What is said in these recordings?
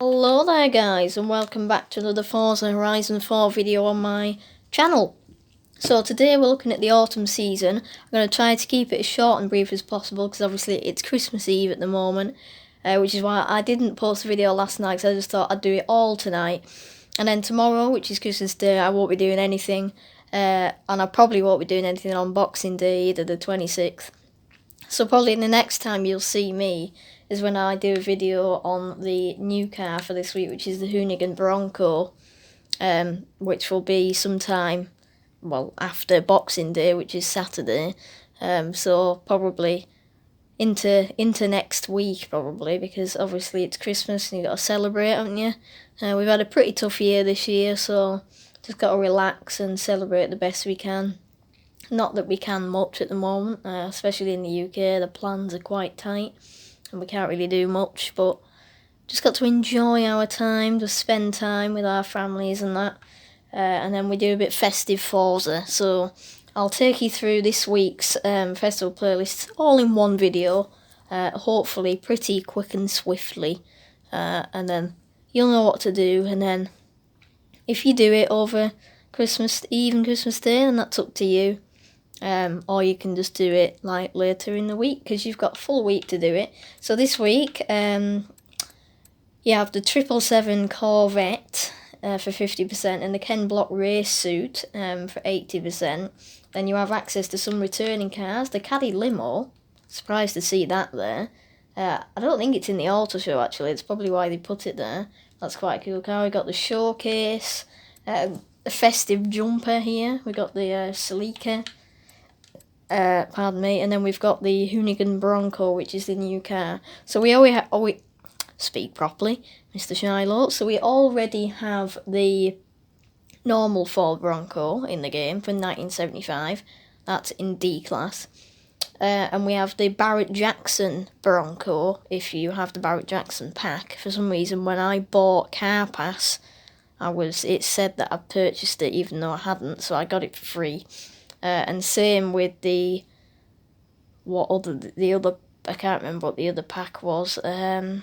Hello there guys, and welcome back to another Forza Horizon 4 video on my channel. So today we're looking at the autumn season. I'm going to try to keep it as short and brief as possible because obviously it's Christmas Eve at the moment, which is why I didn't post a video last night because I just thought I'd do it all tonight. And then tomorrow, which is Christmas Day, I won't be doing anything, and I probably won't be doing anything on Boxing Day, either the 26th. So probably the next time you'll see me is when I do a video on the new car for this week, which is the Hoonigan Bronco, which will be sometime, well, after Boxing Day, which is Saturday. So probably into next week, probably, because obviously it's Christmas and you've got to celebrate, haven't you? We've had a pretty tough year this year, so just got to relax and celebrate the best we can. Not that we can much at the moment, especially in the UK. The plans are quite tight and we can't really do much, but just got to enjoy our time, just spend time with our families and that. And then we do a bit festive Forza. So I'll take you through this week's festival playlist all in one video, hopefully pretty quick and swiftly. And then you'll know what to do. And then if you do it over Christmas Eve and Christmas Day, then that's up to you. Or you can just do it like later in the week because you've got a full week to do it. So this week, you have the 777 Corvette for 50% and the Ken Block race suit for 80%. Then you have access to some returning cars. The Caddy Limo, surprised to see that there. I don't think it's in the auto show actually. It's probably why they put it there. That's quite a cool car. We got the Showcase, the festive jumper here. We got the Celica. Pardon me, and then we've got the Hoonigan Bronco, which is the new car. So we speak properly, Mr. Shiloh. So we already have the normal Ford Bronco in the game from 1975. That's in D class. And we have the Barrett Jackson Bronco, if you have the Barrett Jackson pack. For some reason, when I bought Car Pass, it said that I'd purchased it even though I hadn't, so I got it for free. And same with the other, I can't remember what the other pack was. It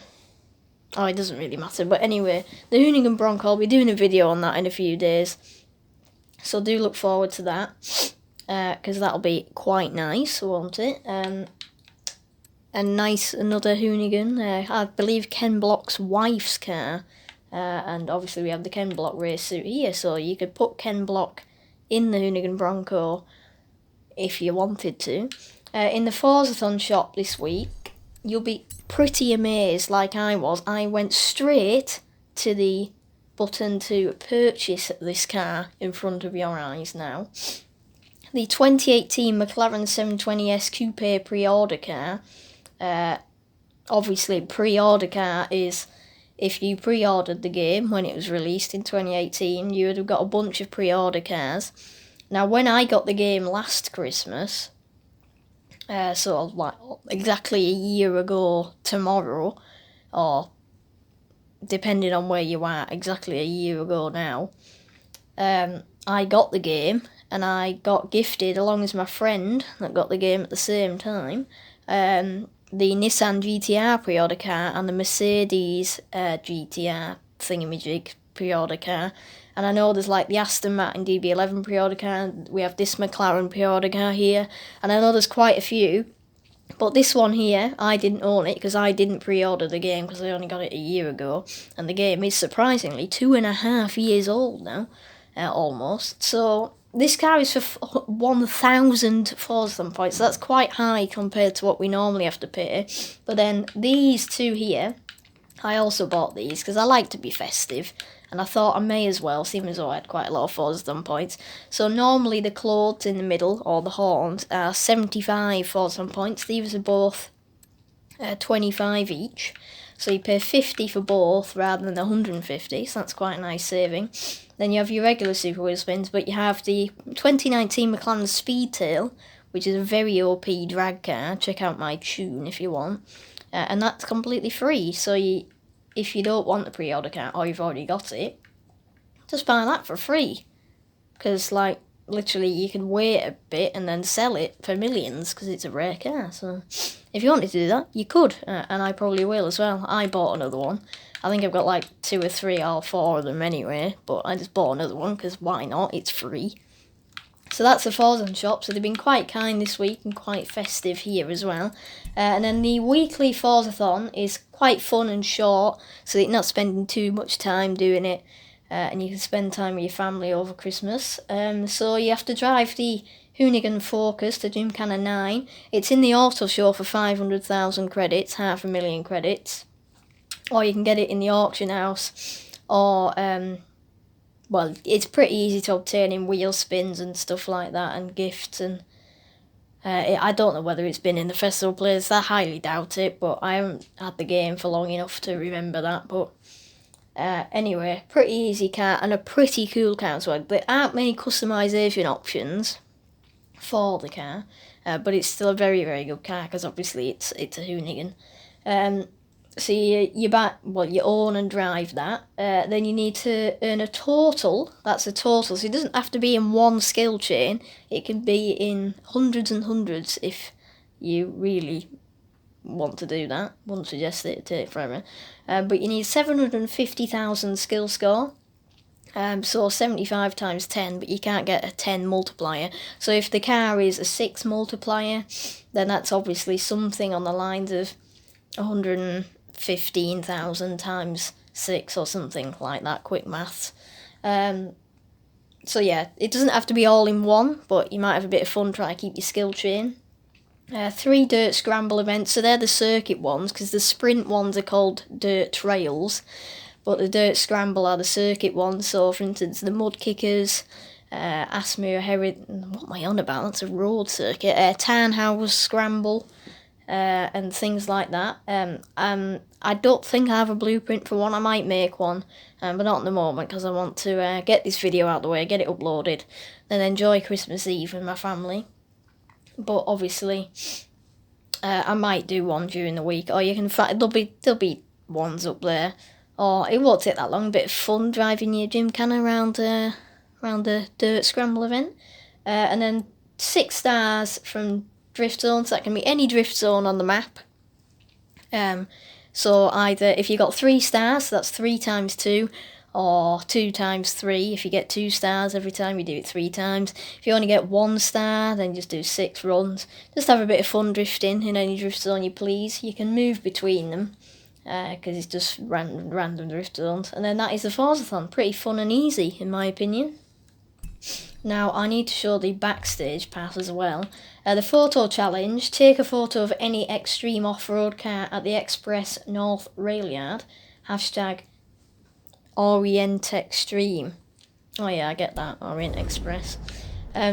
doesn't really matter. But anyway, the Hoonigan Bronco, I'll be doing a video on that in a few days. So do look forward to that, because that'll be quite nice, won't it? And nice, another Hoonigan. I believe Ken Block's wife's car. And obviously we have the Ken Block race suit here, so you could put Ken Block in the Hoonigan Bronco if you wanted to. In the Forzathon shop this week, you'll be pretty amazed like I was. I went straight to the button to purchase this car in front of your eyes now. The 2018 McLaren 720S Coupe pre-order car. Obviously, pre-order car is if you pre-ordered the game when it was released in 2018, you would have got a bunch of pre-order cars. Now, when I got the game last Christmas, so like exactly a year ago tomorrow, or depending on where you are, exactly a year ago now, I got the game and I got gifted, along with my friend that got the game at the same time, the Nissan GTR pre-order car and the Mercedes GTR thingamajig pre-order car. And I know there's like the Aston Martin DB11 pre-order car, we have this McLaren pre-order car here, and I know there's quite a few. But this one here, I didn't own it because I didn't pre-order the game because I only got it a year ago. And the game is surprisingly 2.5 years old now, almost. So this car is for 1,000 Forzathon points. So that's quite high compared to what we normally have to pay. But then these two here, I also bought these because I like to be festive. And I thought I may as well, seeing as though I had quite a lot of Forzathon points. So normally the clothes in the middle, or the horns, are 75 Forzathon points. These are both 25 each. So you pay 50 for both rather than 150, so that's quite a nice saving. Then you have your regular Super Wheel Spins, but you have the 2019 McLaren Speedtail, which is a very OP drag car. Check out my tune if you want. And that's completely free, so if you don't want the pre-order car, or you've already got it, just buy that for free. Because, like, literally you can wait a bit and then sell it for millions, because it's a rare car, so if you wanted to do that, you could, and I probably will as well. I bought another one. I think I've got like 2 or 3 or 4 of them anyway, but I just bought another one because why not? It's free. So that's the Forzathon shop. So they've been quite kind this week and quite festive here as well. And then the weekly Forzathon is quite fun and short, so that you're not spending too much time doing it, and you can spend time with your family over Christmas. So you have to drive the Hoonigan Focus, the Gymkhana 9. It's in the auto show for 500,000 credits, 500,000 credits. Or you can get it in the auction house, or well, it's pretty easy to obtain in wheel spins and stuff like that, and gifts, and I don't know whether it's been in the festival place. I highly doubt it, but I haven't had the game for long enough to remember that. But anyway, pretty easy car and a pretty cool car as well. There aren't many customization options for the car, but it's still a very, very good car because obviously it's a Hoonigan. So you own and drive that. Then you need to earn a total. That's a total. So it doesn't have to be in one skill chain. It can be in hundreds and hundreds if you really want to do that. Wouldn't suggest it, take forever. But you need 750,000 skill score. So 75 times 10, but you can't get a 10 multiplier. So if the car is a 6 multiplier, then that's obviously something on the lines of 115,000 times 6 or something like that, quick maths. So yeah, it doesn't have to be all in one, but you might have a bit of fun trying to keep your skill chain. 3 dirt scramble events, so they're the circuit ones, because the sprint ones are called dirt trails, but the dirt scramble are the circuit ones. So for instance, the mud kickers, Asmere what am I on about? That's a road circuit. Townhouse scramble, and things like that. I don't think I have a blueprint for one. I might make one, but not at the moment because I want to get this video out of the way, get it uploaded, then enjoy Christmas Eve with my family. But obviously, I might do one during the week, or you can find there'll be ones up there, or it won't take that long. A bit of fun driving your Gymkhana around the dirt scramble event, and then 6 stars from drift zones. That can be any drift zone on the map. So either if you got 3 stars, that's 3 times 2, or 2 times 3 if you get 2 stars every time you do it 3 times. If you only get 1 star, then just do 6 runs. Just have a bit of fun drifting in any drift zone you please. You can move between them, because it's just random drift zones. And then that is the Forzathon. Pretty fun and easy, in my opinion. Now, I need to show the backstage pass as well. The photo challenge: take a photo of any extreme off-road car at the Express North Rail Yard. Hashtag Orient Extreme. Oh yeah, I get that, Orient Express.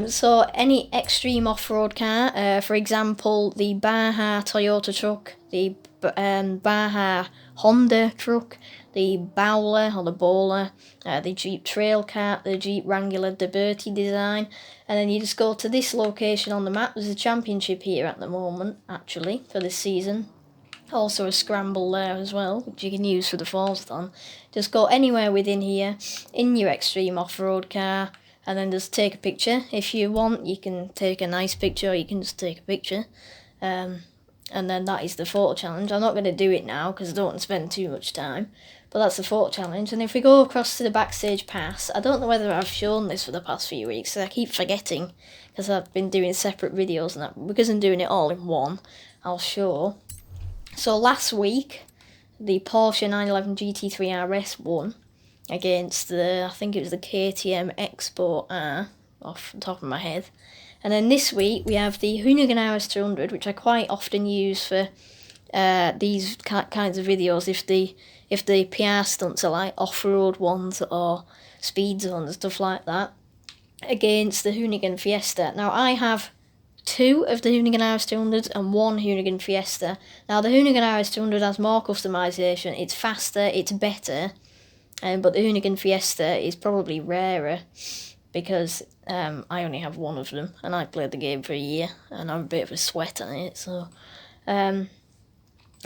So any extreme off-road car, for example, the Baja Toyota truck, the Baja Honda truck, the Bowler or the Bowler, the Jeep Trailcat, the Jeep Wrangler Liberty design, and then you just go to this location on the map. There's a championship here at the moment, actually, for this season. Also a scramble there as well, which you can use for the Forzathon. Just go anywhere within here, in your extreme off-road car, and then just take a picture. If you want, you can take a nice picture, or you can just take a picture. And then that is the photo challenge. I'm not going to do it now because I don't want to spend too much time. But that's the photo challenge. And if we go across to the backstage pass, I don't know whether I've shown this for the past few weeks, so I keep forgetting because I've been doing separate videos and that. Because I'm doing it all in one, I'll show. So last week, the Porsche 911 GT3 RS won against I think it was the KTM Expo R, off the top of my head. And then this week we have the Hoonigan RS200, which I quite often use for these kinds of videos if the PR stunts are like off-road ones or speed zones and stuff like that, against the Hoonigan Fiesta. Now I have 2 of the Hoonigan RS200s and 1 Hoonigan Fiesta. Now the Hoonigan RS200 has more customization, it's faster, it's better, but the Hoonigan Fiesta is probably rarer because I only have 1 of them and I played the game for a year and I'm a bit of a sweat on it, so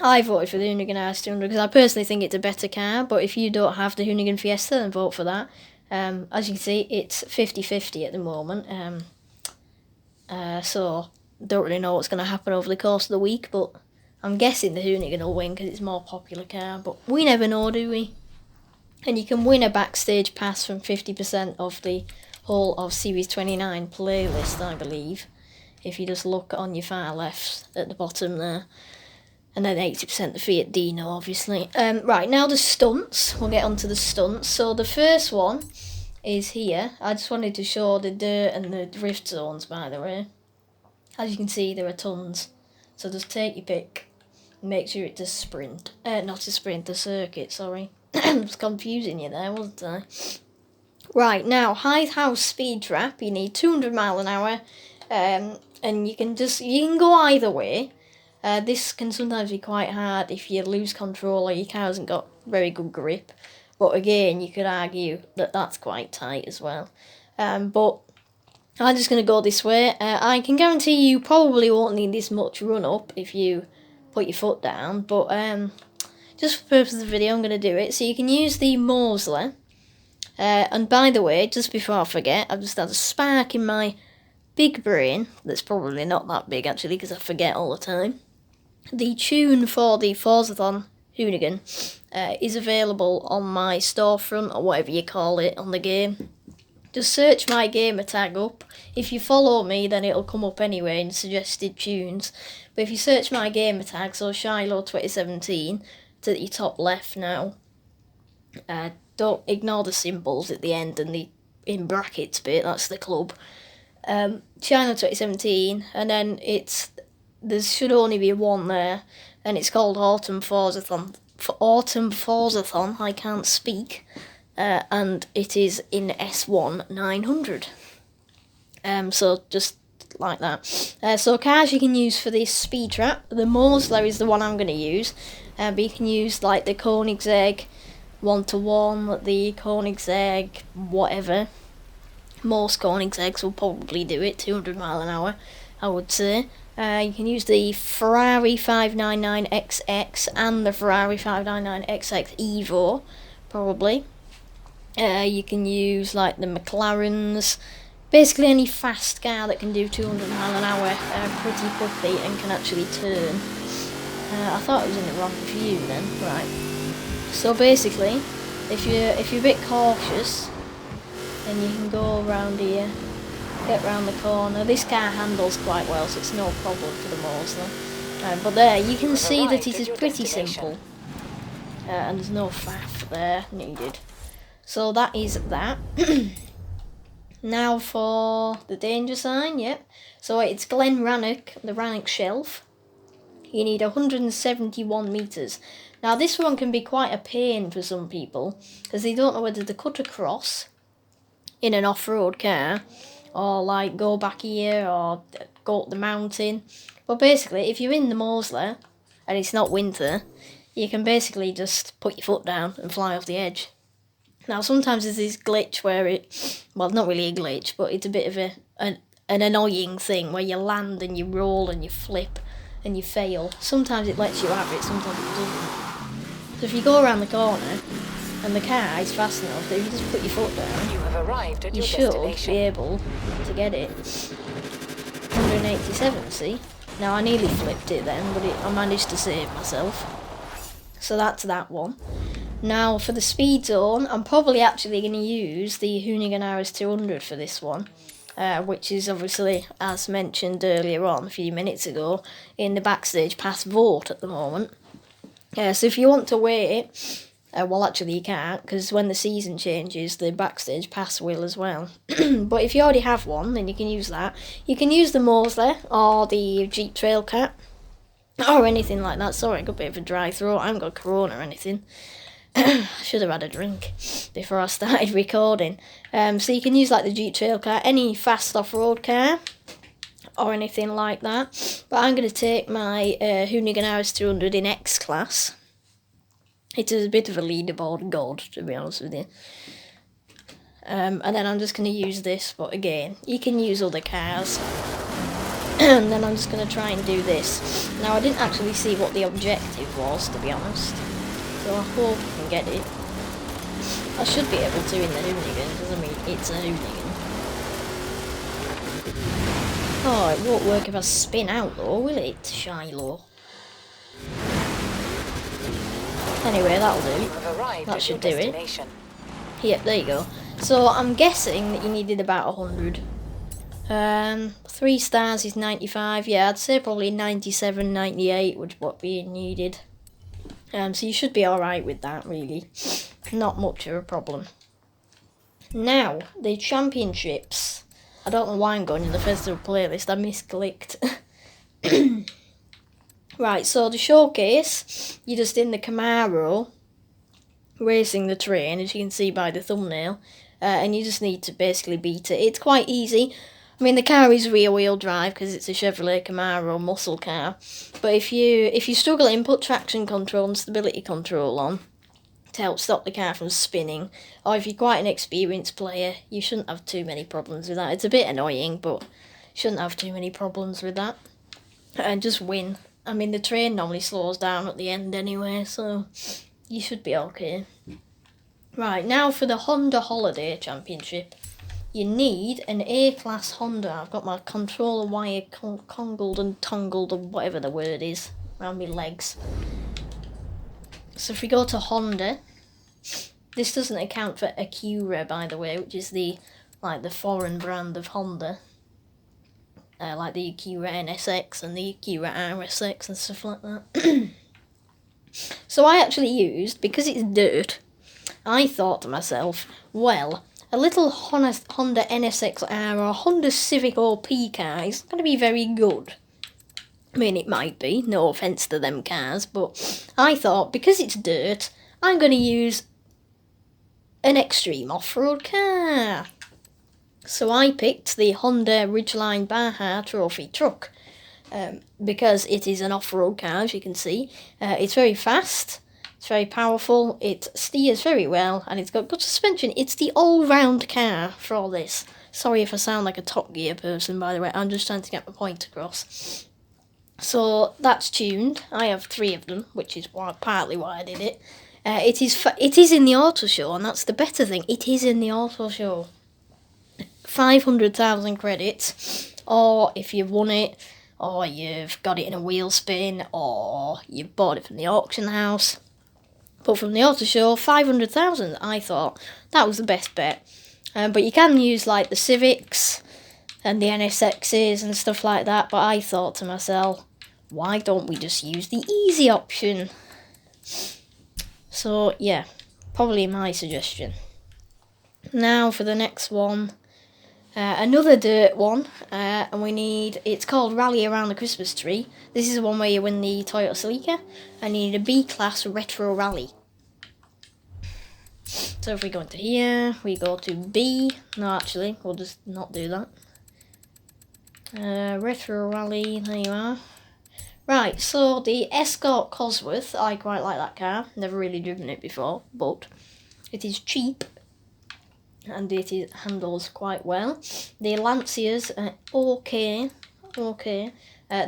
I voted for the Hoonigan RS200 because I personally think it's a better car, but if you don't have the Hoonigan Fiesta, then vote for that. As you can see, it's 50-50 at the moment. So don't really know what's going to happen over the course of the week, but I'm guessing the Hoonigan will win because it's a more popular car, but we never know, do we? And you can win a backstage pass from 50% of the whole of Series 29 playlist, I believe, if you just look on your far left at the bottom there. And then 80% the Fiat Dino, obviously. Right, now the stunts. We'll get onto the stunts. So the first one is here. I just wanted to show the dirt and the drift zones, by the way. As you can see, there are tons. So just take your pick. Make sure it's a sprint. Not a sprint, a circuit, sorry. I was confusing you there, wasn't I? Right, now, Hythe House Speed Trap. You need 200 mile an hour. And you can go either way. This can sometimes be quite hard if you lose control or your car hasn't got very good grip. But again, you could argue that that's quite tight as well. But I'm just going to go this way. I can guarantee you probably won't need this much run up if you put your foot down. But just for the purpose of the video, I'm going to do it. So you can use the Mosley. And by the way, just before I forget, I've just had a spark in my big brain. That's probably not that big actually because I forget all the time. The tune for the Forzathon Hoonigan is available on my storefront or whatever you call it on the game. Just search my gamer tag up. If you follow me, then it'll come up anyway in suggested tunes. But if you search my gamer tag, so Shiloh 2017, to your top left now. Don't ignore the symbols at the end and the in brackets bit. That's the club. Shiloh 2017, and then there should only be one there, and it's called Autumn Forzathon. Autumn Forzathon, I can't speak, and it is in S1 900. So just like that. So cars you can use for this speed trap. The Mosler is the one I'm going to use, but you can use like the Koenigsegg 1-to-1, the Koenigsegg whatever. Most Koenigsegg's will probably do it, 200 mile an hour, I would say. You can use the Ferrari 599XX and the Ferrari 599XX Evo, probably. You can use like the McLarens, basically any fast car that can do 200 mile an hour pretty quickly and can actually turn. I thought it was in the wrong view then, right. So basically, if you're a bit cautious, then you can go around here, get round the corner. This car handles quite well, so it's no problem for the Mosley. But there, you can see that it is pretty simple. And there's no faff there needed. So that is that. Now for the danger sign, yep. So it's Glen Rannoch, the Rannoch Shelf. You need 171 metres. Now this one can be quite a pain for some people, because they don't know whether to cut across in an off-road car, or like go back here, or go up the mountain. But basically, if you're in the Mosley, and it's not winter, you can basically just put your foot down and fly off the edge. Now sometimes there's this glitch where well, not really a glitch, but it's a bit of an annoying thing where you land and you roll and you flip and you fail. Sometimes it lets you have it, sometimes it doesn't. So if you go around the corner and the car is fast enough that if you just put your foot down, you have arrived at you your should destination. be able to get it. 187, see? Now I nearly flipped it then, but I managed to save myself. So that's that one. Now for the speed zone, I'm probably actually going to use the Hoonigan RS200 for this one. Which is obviously, as mentioned earlier on, a few minutes ago, in the backstage pass vote at the moment. So if you want to wait, well actually you can't, because when the season changes, the backstage pass will as well. But if you already have one, then you can use that. You can use the Mosley, or the Jeep Trailcat, or anything like that. Sorry, I got a bit of a dry throat, I haven't got Corona or anything. I should have had a drink before I started recording. So you can use like the Jeep Trailcat, any fast off-road car, or anything like that. But I'm going to take my Hoonigan RS200 in X class. It is a bit of a leaderboard god, to be honest with you. And then I'm just going to use this, but again, you can use other cars. And then I'm just going to try and do this. Now I didn't actually see what the objective was, to be honest. So I hope I can get it. I should be able to in the Hoonigan, because I mean, it's a Hoonigan. Oh, it won't work if I spin out though, will it, Shiloh? Anyway, that'll do. That should do it. Yep, there you go. So I'm guessing that you needed about 100. 3 stars is 95. Yeah, I'd say probably 97, 98 would what be needed. So you should be alright with that, really. Not much of a problem. Now, the championships. I don't know why I'm going in the festival playlist. I misclicked. Right, so the showcase, you're just in the Camaro, racing the train, as you can see by the thumbnail, and you just need to basically beat it. It's quite easy. I mean, the car is rear-wheel drive because it's a Chevrolet Camaro muscle car, but if you struggle in, put traction control and stability control on to help stop the car from spinning, or if you're quite an experienced player, you shouldn't have too many problems with that. It's a bit annoying, but you shouldn't have too many problems with that. And just win. I mean, the train normally slows down at the end anyway, so you should be okay. Right, now for the Honda Holiday Championship. You need an A-class Honda. I've got my controller wire congled and tongled, or whatever the word is, around my legs. So if we go to Honda, this doesn't account for Acura, by the way, which is the foreign brand of Honda. Like the Acura NSX and the Acura RSX and stuff like that. So I actually used, because it's dirt, I thought to myself, well, a little Honda NSX-R or Honda Civic OP car is going to be very good. I mean, it might be, no offence to them cars, but I thought, because it's dirt, I'm going to use an extreme off-road car. So I picked the Honda Ridgeline Baja Trophy truck because it is an off-road car, as you can see. It's very fast, it's very powerful, it steers very well, and it's got good suspension. It's the all-round car for all this. Sorry if I sound like a Top Gear person, by the way, I'm just trying to get my point across. So that's tuned. I have 3 of them, which is partly why I did it. It is in the auto show, and that's the better thing. It is in the auto show. 500,000 credits, or if you've won it, or you've got it in a wheel spin, or you've bought it from the auction house. But from the auto show, 500,000, I thought that was the best bet. But you can use like the Civics and the NSXs and stuff like that, but I thought to myself, why don't we just use the easy option? So yeah, probably my suggestion. Now for the next one. Another dirt one, and it's called Rally Around the Christmas Tree. This is the one where you win the Toyota Celica, and you need a B-Class Retro Rally. So if we go into here, we go to B. No, actually, we'll just not do that. Retro Rally, there you are. Right, so the Escort Cosworth, I quite like that car. Never really driven it before, but it is cheap. And it handles quite well. The Lancias are okay.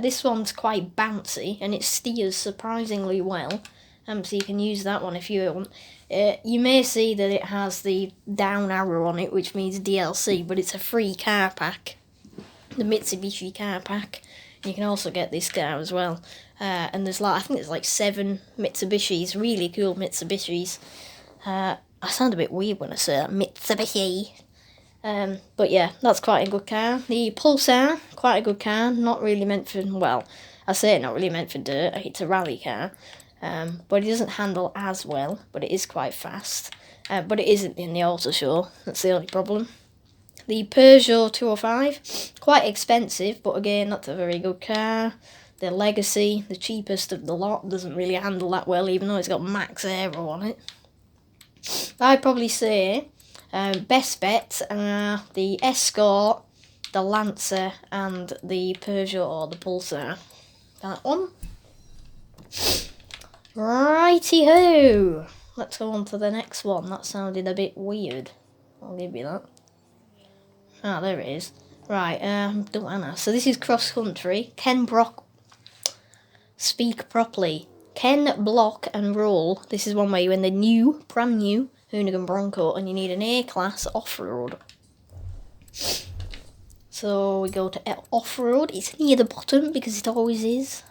This one's quite bouncy and it steers surprisingly well. So you can use that one if you want. You may see that it has the down arrow on it, which means DLC, but it's a free car pack. The Mitsubishi car pack. You can also get this car as well. And there's I think there's like 7 Mitsubishis, really cool Mitsubishis. I sound a bit weird when I say that, Mitsubishi. But yeah, that's quite a good car. The Pulsar, quite a good car. Not really meant for, well, I say not really meant for dirt. It's a rally car. But it doesn't handle as well, but it is quite fast. But it isn't in the auto show. That's the only problem. The Peugeot 205, quite expensive, but again, that's a very good car. The Legacy, the cheapest of the lot, doesn't really handle that well, even though it's got max aero on it. I'd probably say best bets are the Escort, the Lancer, and the Peugeot or the Pulsar. That one. Righty-ho! Let's go on to the next one. That sounded a bit weird. I'll give you that. Ah, there it is. Right, don't wanna. So this is cross country. Ken Brock. Speak properly. Ken Block and Roll. This is one where you're in the brand new Hoonigan Bronco and you need an A-class off-road. So So we go to off-road. It's near the bottom because it always is.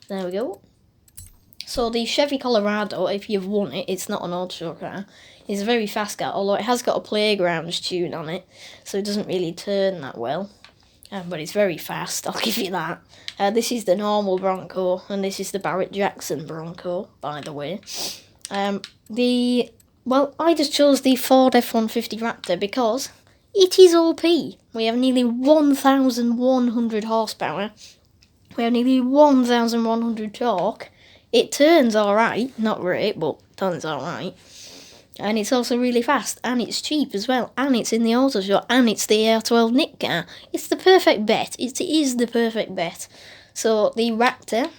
There we go. So the Chevy Colorado, if you've won it, it's not an old show car. It's a very fast car, although it has got a playgrounds tune on it, so it doesn't really turn that well. But it's very fast, I'll give you that. This is the normal Bronco, and this is the Barrett Jackson Bronco, by the way. Well, I just chose the Ford F-150 Raptor because it is OP. We have nearly 1,100 horsepower. We have nearly 1,100 torque. It turns alright, not great, but turns alright. And it's also really fast, and it's cheap as well, and it's in the auto show, and it's the AR12 Nick car. It's the perfect bet. It is the perfect bet. So the Raptor.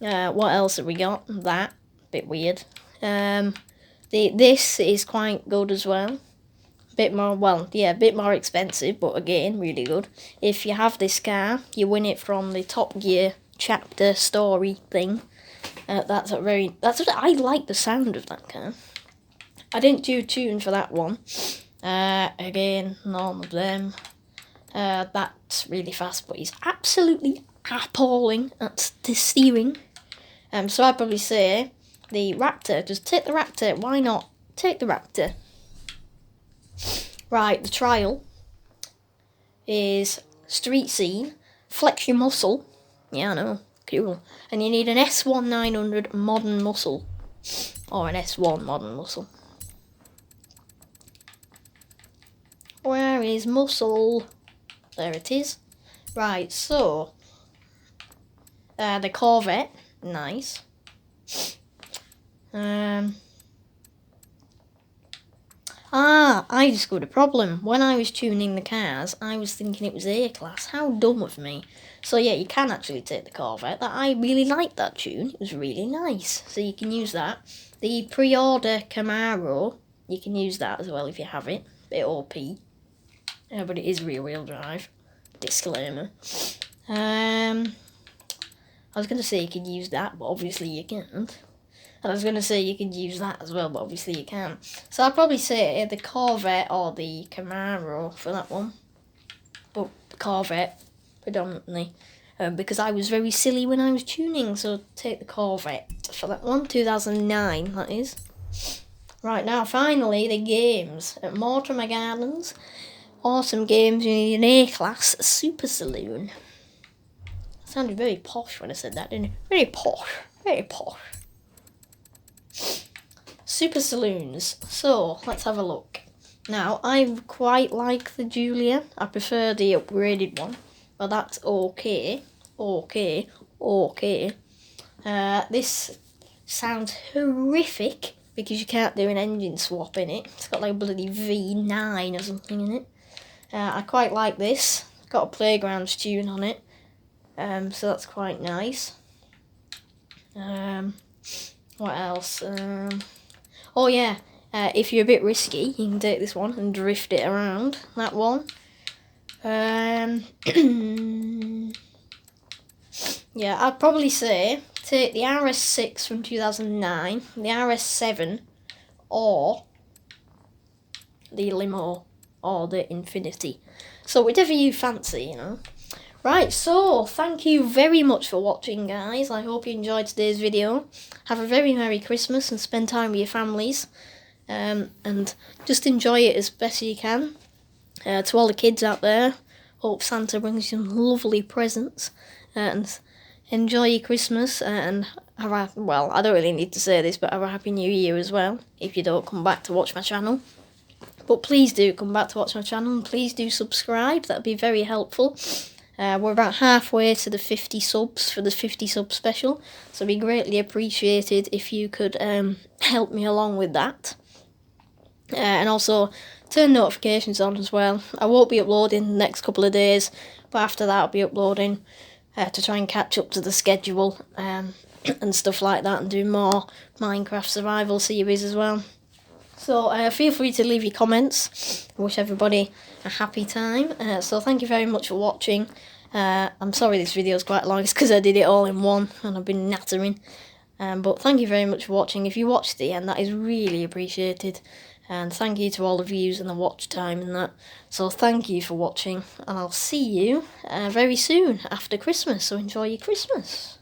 What else have we got? That bit weird. This is quite good as well. Bit more expensive, but again, really good. If you have this car, you win it from the Top Gear chapter story thing. I like the sound of that car. I didn't do a tune for that one. Again, none of them. That's really fast, but he's absolutely appalling at the steering. So I'd probably say the Raptor. Just take the Raptor. Why not? Take the Raptor. Right, the trial is street scene, flex your muscle. Yeah, I know, cool. And you need an S1 900 modern muscle, or an S1 modern muscle. Where is muscle? There it is. Right, so the Corvette, nice. I discovered a problem. When I was tuning the cars, I was thinking it was A-Class. How dumb of me. So yeah, you can actually take the Corvette. I really liked that tune. It was really nice. So you can use that. The pre-order Camaro, you can use that as well if you have it. Bit OP. But it is rear-wheel drive. Disclaimer. I was going to say you could use that, but obviously you can't. And I was going to say you could use that as well, but obviously you can't. So I'd probably say the Corvette or the Camaro for that one. But the Corvette, predominantly. Because I was very silly when I was tuning, so take the Corvette for that one. 2009, that is. Right, now finally, the games. At Mortimer Gardens, awesome games. You need an A-Class Super Saloon. Sounded very posh when I said that, didn't it? Very posh. Very posh. Super Saloons. So, let's have a look. Now, I quite like the Julia. I prefer the upgraded one. But that's okay. Okay. This sounds horrific because you can't do an engine swap in it. It's got like a bloody V9 or something in it. I quite like this. It's got a playgrounds tune on it. So that's quite nice. What else? Oh yeah, if you're a bit risky, you can take this one and drift it around. That one. Yeah, I'd probably say take the RS6 from 2009, the RS7, or the Limo, or the Infinity. So whichever you fancy, you know. Right, so thank you very much for watching, guys. I hope you enjoyed today's video. Have a very Merry Christmas and spend time with your families. And just enjoy it as best you can. To all the kids out there, hope Santa brings you some lovely presents. And enjoy your Christmas and have a, well, I don't really need to say this, but have a Happy New Year as well, if you don't come back to watch my channel. But please do come back to watch my channel and please do subscribe, that'd be very helpful. We're about halfway to the 50 subs for the 50 sub special, so it'd be greatly appreciated if you could help me along with that. And also turn notifications on as well. I won't be uploading the next couple of days, but after that I'll be uploading to try and catch up to the schedule and stuff like that, and do more Minecraft survival series as well. So feel free to leave your comments. I wish everybody a happy time. So thank you very much for watching. I'm sorry this video is quite long, it's because I did it all in one and I've been nattering. But thank you very much for watching. If you watched the end, that is really appreciated. And thank you to all the views and the watch time and that. So thank you for watching, and I'll see you very soon after Christmas. So enjoy your Christmas.